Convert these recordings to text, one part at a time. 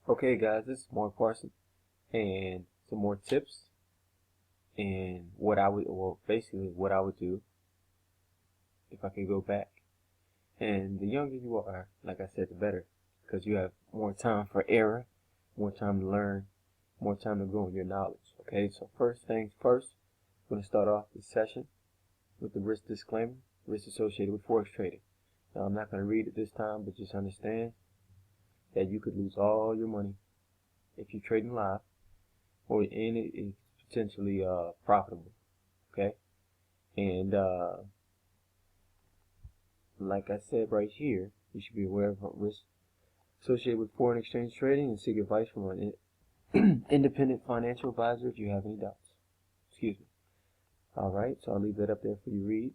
Okay guys, this is Mark Parson and some more tips and basically what I would do if I could go back. And the younger you are, like I said, the better, because you have more time for error, more time to learn, more time to grow in your knowledge. Okay, so first things first, I'm going to start off this session with the risk disclaimer, risk associated with Forex trading. Now I'm not going to read it this time, but just understand that you could lose all your money if you're trading live, and it is potentially profitable. Okay, and like I said right here, you should be aware of risks associated with foreign exchange trading and seek advice from an independent financial advisor if you have any doubts. Excuse me. Alright, so I'll leave that up there for you to read.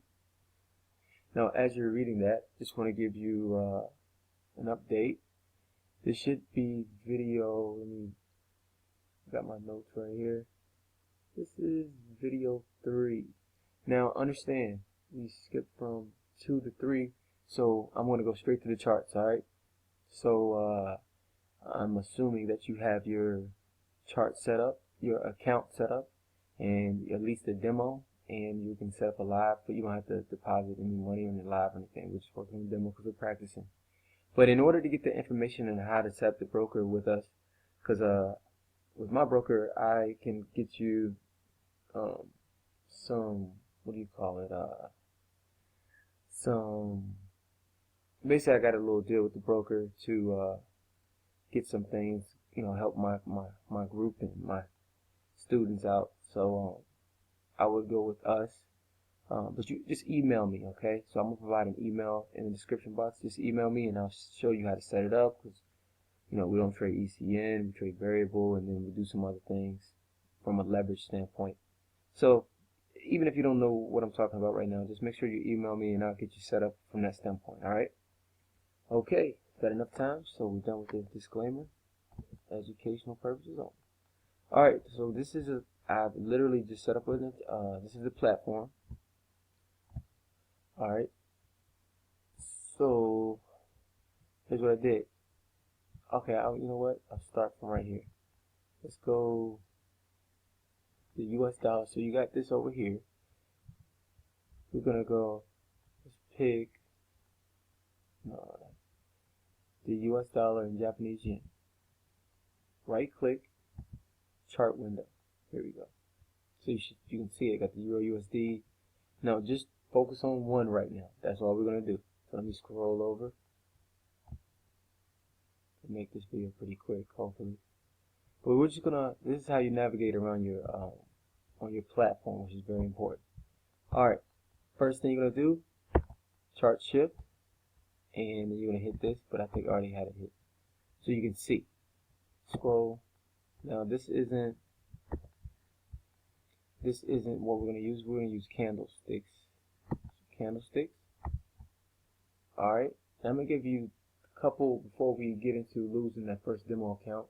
Now, as you're reading that, just want to give you an update. This should be video, got my notes right here. This is video 3. Now, understand, we skipped from 2 to 3, so I'm going to go straight to the charts, alright? So, I'm assuming that you have your chart set up, your account set up, and at least a demo, and you can set up a live, but you don't have to deposit any money on the live or anything. We're just working on the demo because we're practicing. But in order to get the information on how to set up the broker with us, because with my broker, I can get you some, what do you call it, basically I got a little deal with the broker to get some things, help my group and my students out. So I would go with us, but you just email me, okay? So I'm gonna provide an email in the description box. Just email me and I'll show you how to set it up, because we don't trade ECN, we trade variable, and then we do some other things from a leverage standpoint. So even if you don't know what I'm talking about right now, just make sure you email me and I'll get you set up from that standpoint. Alright? Okay, got enough time, so we're done with the disclaimer. Educational purposes only. Alright, so this is I've literally just set up with it. This is the platform. Alright, so here's what I did. Okay, you know what? I'll start from right here. Let's go the US dollar. So you got this over here. We're gonna go, let's pick the US dollar and Japanese yen. Right click, chart window. Here we go. So you can see it got the Euro USD. Now just focus on one right now. That's all we're gonna do. So let me scroll over and make this video pretty quick, hopefully. But we're just gonna, this is how you navigate around your on your platform, which is very important. Alright, first thing you're gonna do, chart shift, and then you're gonna hit this, but I think I already had it hit. So you can see. Scroll. Now this isn't what we're gonna use. We're gonna use candlesticks. Candlesticks. Alright. Now I'm gonna give you a couple before we get into losing that first demo account.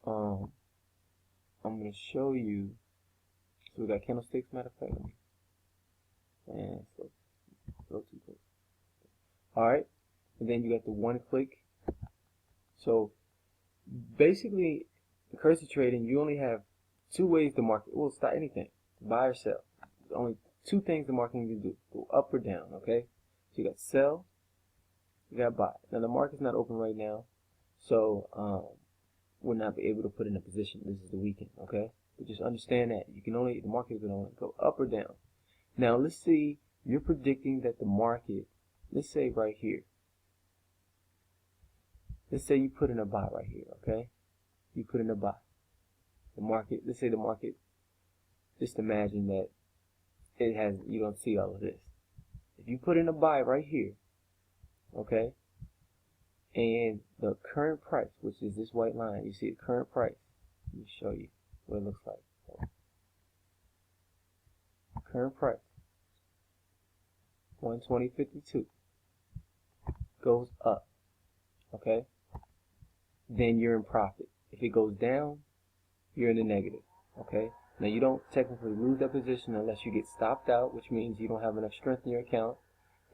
I'm gonna show you. So we got candlesticks, matter of fact. And so go too close. Alright. And then you got the one click. So basically, in currency trading, you only have two ways the market will start anything, buy or sell. There's only two things the market can do, go up or down, okay? So you got sell, you got buy. Now the market's not open right now, so we're not able to put in a position. This is the weekend, okay? But just understand that the market can only go up or down. Now let's see, you're predicting that the market, let's say right here, let's say you put in a buy right here, okay? You put in a buy. The market, let's say the market, just imagine that you don't see all of this. If you put in a buy right here, okay, and the current price, which is this white line, you see the current price. Let me show you what it looks like. Current price, 120.52, goes up, okay, then you're in profit. If it goes down, you're in the negative, okay? Now you don't technically lose that position unless you get stopped out, which means you don't have enough strength in your account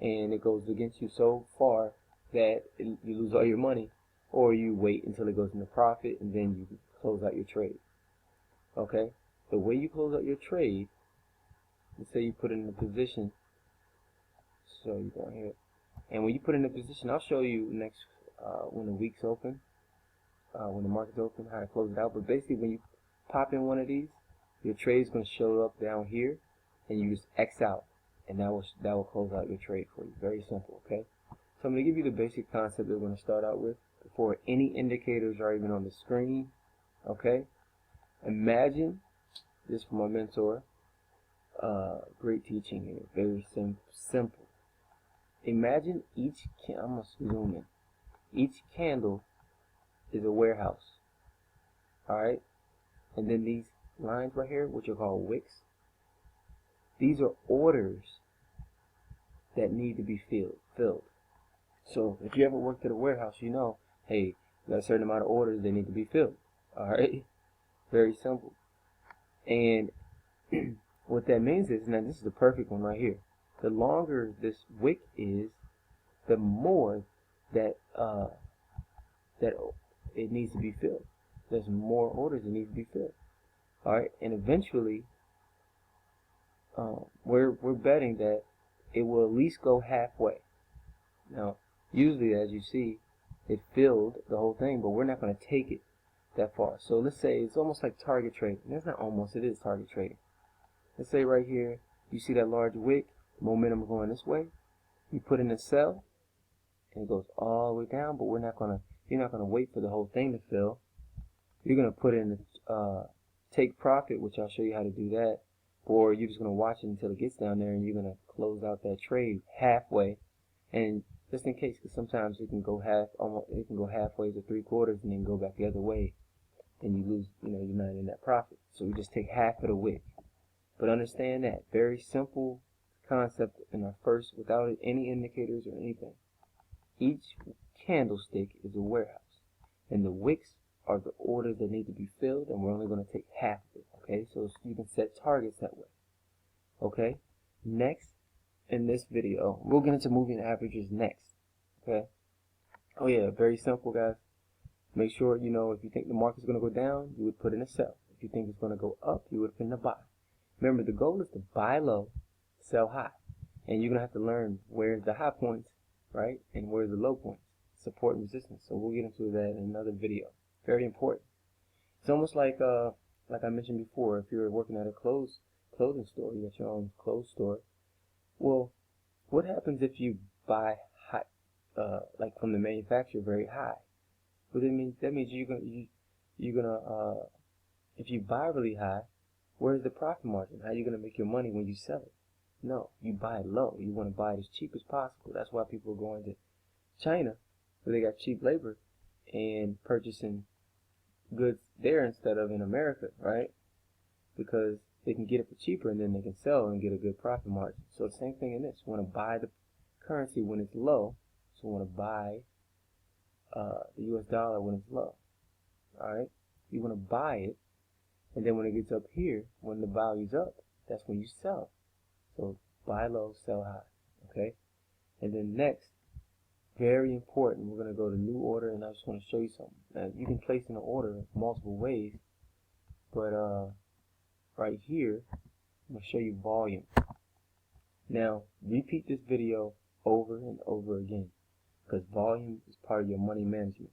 and it goes against you so far that you lose all your money. or you wait until it goes into profit and then you close out your trade. Okay, the way you close out your trade, let's say you put it in a position, so you go here, and when you put it in a position, I'll show you next when the week's open, when the market's open, how to close it out. But basically, when you pop in one of these, your trade is going to show up down here, and you just X out, and that will close out your trade for you. Very simple. Okay, so I'm going to give you the basic concept that we're going to start out with before any indicators are even on the screen. Okay, imagine this from my mentor. Great teaching here. Very simple. Imagine each I'm gonna zoom in. Each candle is a warehouse. Alright? And then these lines right here, which are called wicks, these are orders that need to be filled. So if you ever worked at a warehouse, you know, hey, you got a certain amount of orders that need to be filled. Alright? Very simple. And what that means is, now this is the perfect one right here. The longer this wick is, the more that that it needs to be filled. There's more orders that need to be filled. All right, and eventually, we're betting that it will at least go halfway. Now, usually, as you see, it filled the whole thing, but we're not going to take it that far. So let's say it's almost like target trading. That's not almost; it is target trading. Let's say right here, you see that large wick, momentum going this way. You put in a sell, and it goes all the way down. But you're not gonna wait for the whole thing to fill. You're gonna put in take profit, which I'll show you how to do that. Or you're just gonna watch it until it gets down there, and you're gonna close out that trade halfway. And just in case, because sometimes it can go halfway to 3/4, and then go back the other way, and you lose. You're not in that profit. So we just take half of the wick. But understand that very simple concept in our first, without any indicators or anything. Each candlestick is a warehouse, and the wicks are the orders that need to be filled, and we're only going to take half of it. Okay, so you can set targets that way. Okay, next in this video, we'll get into moving averages next. Okay, oh yeah, very simple, guys. Make sure if you think the market's going to go down, you would put in a sell. If you think it's going to go up, you would put in a buy. Remember, the goal is to buy low, sell high. And you're going to have to learn where's the high points, right? And where's the low points, support and resistance. So we'll get into that in another video. Very important. It's almost like I mentioned before, if you're working at a clothing store, you got your own clothes store. Well, what happens if you buy high, like from the manufacturer, very high? Well, that means you're gonna if you buy really high, where's the profit margin? How are you going to make your money when you sell it? No, you buy it low. You want to buy it as cheap as possible. That's why people are going to China, where they got cheap labor, and purchasing goods there instead of in America, right? Because they can get it for cheaper, and then they can sell and get a good profit margin. So the same thing in this. You want to buy the currency when it's low. So you want to buy the US dollar when it's low. All right? You want to buy it. And then when it gets up here, when the value's up, that's when you sell. So buy low, sell high. Okay? And then next, very important, we're going to go to new order, and I just want to show you something. Now, you can place in an order multiple ways, but right here, I'm going to show you volume. Now, repeat this video over and over again, because volume is part of your money management.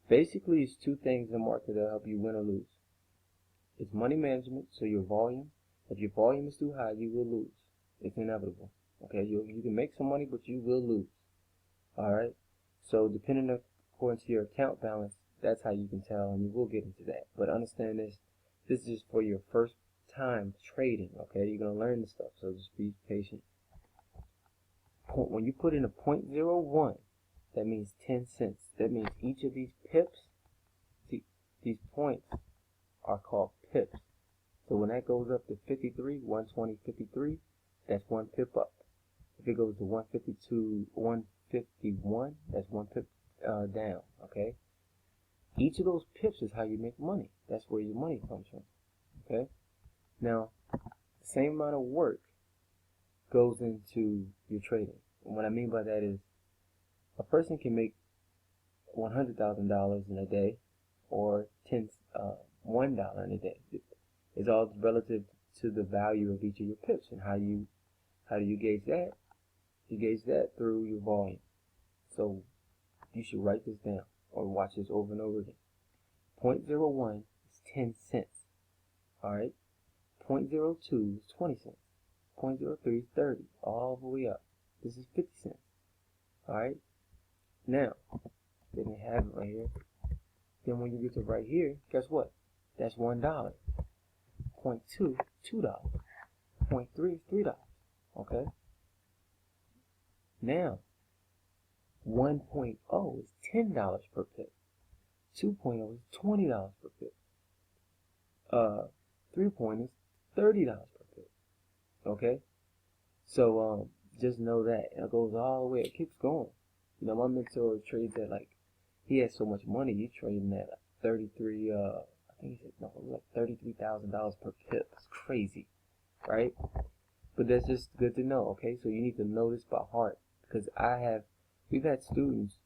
Basically, it's two things in the market that help you win or lose. It's money management, so your volume. If your volume is too high, you will lose. It's inevitable. Okay, you can make some money, but you will lose. Alright? So depending according to your account balance, that's how you can tell, and you will get into that. But understand this is just for your first time trading, okay? You're going to learn this stuff, so just be patient. When you put in a 0.01, that means 10 cents. That means each of these pips, see, these points are called pips. So when that goes up to 53, 120, 53, that's 1 pip up. If it goes to 152, 151, that's 1 pip down, okay? Each of those pips is how you make money. That's where your money comes from, okay? Now, the same amount of work goes into your trading. And what I mean by that is, a person can make $100,000 in a day, or $1 in a day. It's all relative to the value of each of your pips. And how do you gauge that? You gauge that through your volume. So you should write this down or watch this over and over again. 0.01 is 10 cents. Alright? 0.02 is 20 cents. 0.03 is 30, all the way up. This is 50 cents. Alright? Now, then they have it right here. Then when you get to right here, guess what? That's $1. 0.2, $2. 0.3 is $3. Okay? Now, 1.0 is $10 per pip. 2.0 is $20 per pip. 3.0 is $30 per pip. Okay? So, just know that. It goes all the way. It keeps going. You know, my mentor trades at he has so much money. He's trading at like 33, I think he said, no, it was like $33,000 per pip. It's crazy. Right? But that's just good to know, okay? So you need to know this by heart. Because we've had students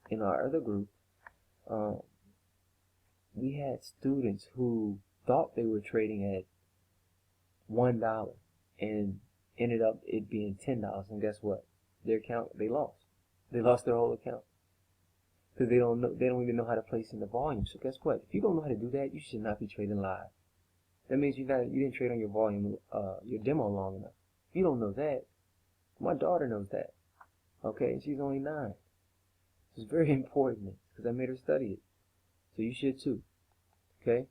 in our other group, we had students who thought they were trading at $1 and ended up it being $10. And guess what? Their account, they lost. They lost their whole account. Because they don't even know how to place in the volume. So guess what? If you don't know how to do that, you should not be trading live. That means you didn't trade on your volume, your demo long enough. If you don't know that, my daughter knows that. Okay, and she's only 9. It's very important because I made her study it. So you should too. Okay?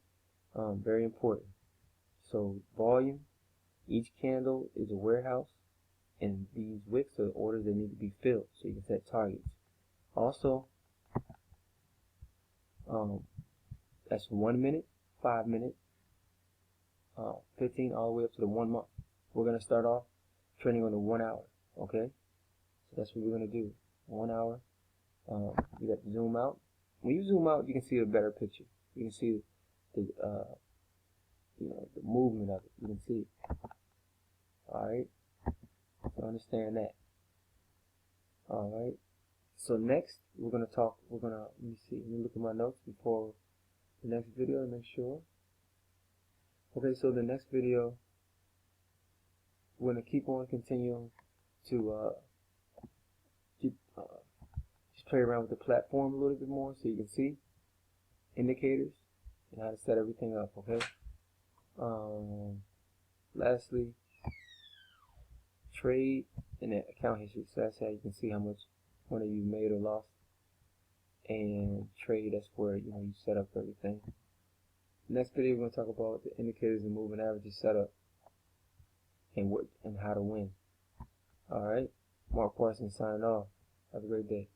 Very important. So volume, each candle is a warehouse, and these wicks are the orders that need to be filled so you can set targets. Also, that's 1 minute, 5 minute, 15, all the way up to the 1 month. We're going to start off trading on the 1 hour. Okay? So that's what we're going to do. 1 hour. You got to zoom out. When you zoom out, you can see a better picture. You can see the movement of it. You can see it. Alright? So understand that. Alright? So next, let me look at my notes before the next video to make sure. Okay, so the next video, we're going to keep on continuing to just play around with the platform a little bit more so you can see indicators and how to set everything up, okay? Lastly, trade and the account history. So that's how you can see how much money you made or lost. And trade, that's where you set up everything. Next video, we're going to talk about the indicators and moving averages setup and how to win. Alright, Mark Parsons signing off. Have a great day.